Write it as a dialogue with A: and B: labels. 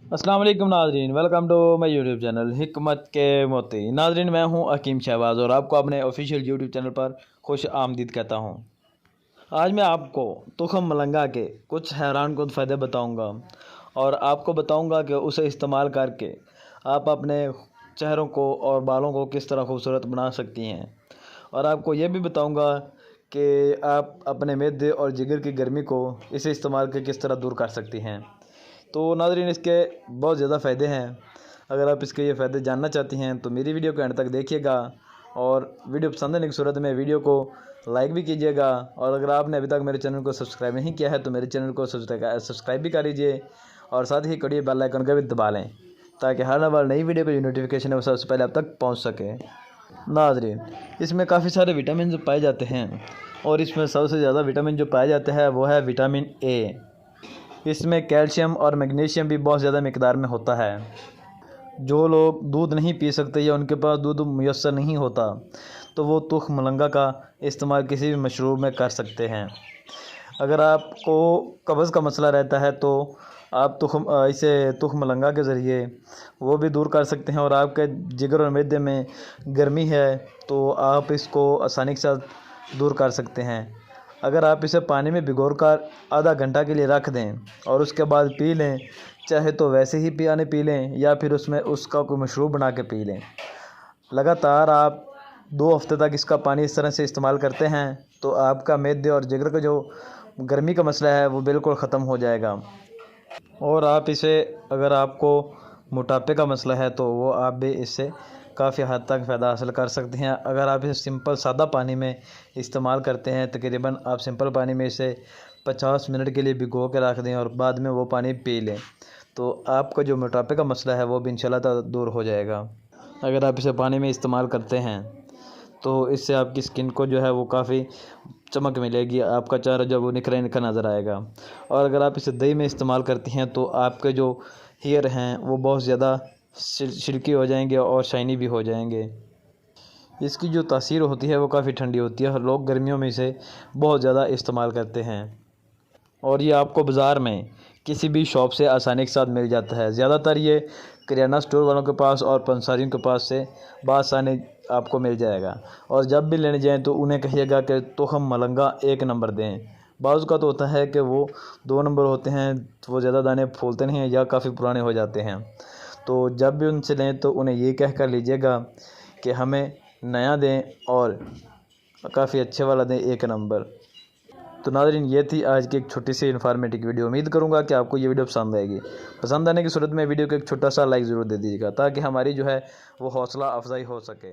A: अस्सलाम वालेकुम नाजरीन, welcome to my YouTube channel हिकमत के मोती। नाजरीन, मैं हूं हकीम शहबाज और आपको अपने ऑफिशियल यूट्यूब चैनल पर खुश आमदीद कहता हूं। आज मैं आपको तुखम मलंगा के कुछ हैरान कुन फ़ायदे बताऊंगा और आपको बताऊंगा कि उसे इस्तेमाल करके आप अपने चेहरों को और बालों को किस तरह खूबसूरत बना सकती हैं। और आपको ये भी बताऊँगा कि आप अपने मैदे और जिगर की गर्मी को इसे इस्तेमाल करके किस तरह दूर कर सकती हैं। तो नाज़रीन, इसके बहुत ज़्यादा फ़ायदे हैं। अगर आप इसके ये फ़ायदे जानना चाहती हैं तो मेरी वीडियो को एंड तक देखिएगा और वीडियो पसंद आने की सूरत में वीडियो को लाइक भी कीजिएगा। और अगर आपने अभी तक मेरे चैनल को सब्सक्राइब नहीं किया है तो मेरे चैनल को सब्सक्राइब भी कर लीजिए और साथ ही कड़िए बेल आइकन का भी दबा लें ताकि हर नई वीडियो की जो नोटिफिकेशन है वो सबसे पहले आप तक पहुँच सके। नाज़रीन, इसमें काफ़ी सारे विटामिन पाए जाते हैं और इसमें सबसे ज़्यादा विटामिन जो पाया जाता है वो है विटामिन ए। इसमें कैल्शियम और मैग्नीशियम भी बहुत ज़्यादा मिकदार में होता है। जो लोग दूध नहीं पी सकते या उनके पास दूध मुयस्सर नहीं होता तो वो तुख मलंगा का इस्तेमाल किसी भी मशरूब में कर सकते हैं। अगर आपको कब्ज़ का मसला रहता है तो आप इसे तुख मलंगा के ज़रिए वो भी दूर कर सकते हैं। और आपके जिगर और मैदे में गर्मी है तो आप इसको आसानी के साथ दूर कर सकते हैं। अगर आप इसे पानी में भिगोकर आधा घंटा के लिए रख दें और उसके बाद पी लें, चाहे तो वैसे ही पी लें या फिर उसमें उसका कोई मशरूब बना के पी लें। लगातार आप 2 हफ्ते तक इसका पानी इस तरह से इस्तेमाल करते हैं तो आपका मैदे और जिगर का जो गर्मी का मसला है वो बिल्कुल ख़त्म हो जाएगा। और आप इसे, अगर आपको मोटापे का मसला है तो वो आप भी इससे काफ़ी हद तक फ़ायदा हासिल कर सकते हैं। अगर आप इसे सिंपल सादा पानी में इस्तेमाल करते हैं, तकरीबन आप सिंपल पानी में इसे 50 मिनट के लिए भिगो के रख दें और बाद में वो पानी पी लें तो आपका जो मोटापे का मसला है वो भी इंशाल्लाह ताला दूर हो जाएगा। अगर आप इसे पानी में इस्तेमाल करते हैं तो इससे आपकी स्किन को जो है वो काफ़ी चमक मिलेगी, आपका चेहरा जो वो निखरा निखरा नज़र आएगा। और अगर आप इसे दही में इस्तेमाल करती हैं तो आपके जो हेयर हैं वो बहुत ज़्यादा सिल्की हो जाएंगे और शाइनी भी हो जाएंगे। इसकी जो तासीर होती है वो काफ़ी ठंडी होती है। लोग गर्मियों में इसे बहुत ज़्यादा इस्तेमाल करते हैं और ये आपको बाज़ार में किसी भी शॉप से आसानी के साथ मिल जाता है। ज़्यादातर ये किराना स्टोर वालों के पास और पंसारियों के पास से बासानी आपको मिल जाएगा। और जब भी लेने जाएं तो उन्हें कहिएगा कि तुखम मलंगा 1 नंबर दें। बाज़ का तो होता है कि वो 2 नंबर होते हैं, वो ज़्यादा दाने फूलते नहीं हैं या काफ़ी पुराने हो जाते हैं। तो जब भी उनसे लें तो उन्हें ये कह कर लीजिएगा कि हमें नया दें और काफ़ी अच्छे वाला दें, 1 नंबर। तो नाज़रीन, ये थी आज की एक छोटी सी इन्फॉर्मेटिव वीडियो। उम्मीद करूंगा कि आपको ये वीडियो पसंद आएगी। पसंद आने की सूरत में वीडियो को एक छोटा सा लाइक ज़रूर दे दीजिएगा ताकि हमारी जो है वो हौसला अफजाई हो सके।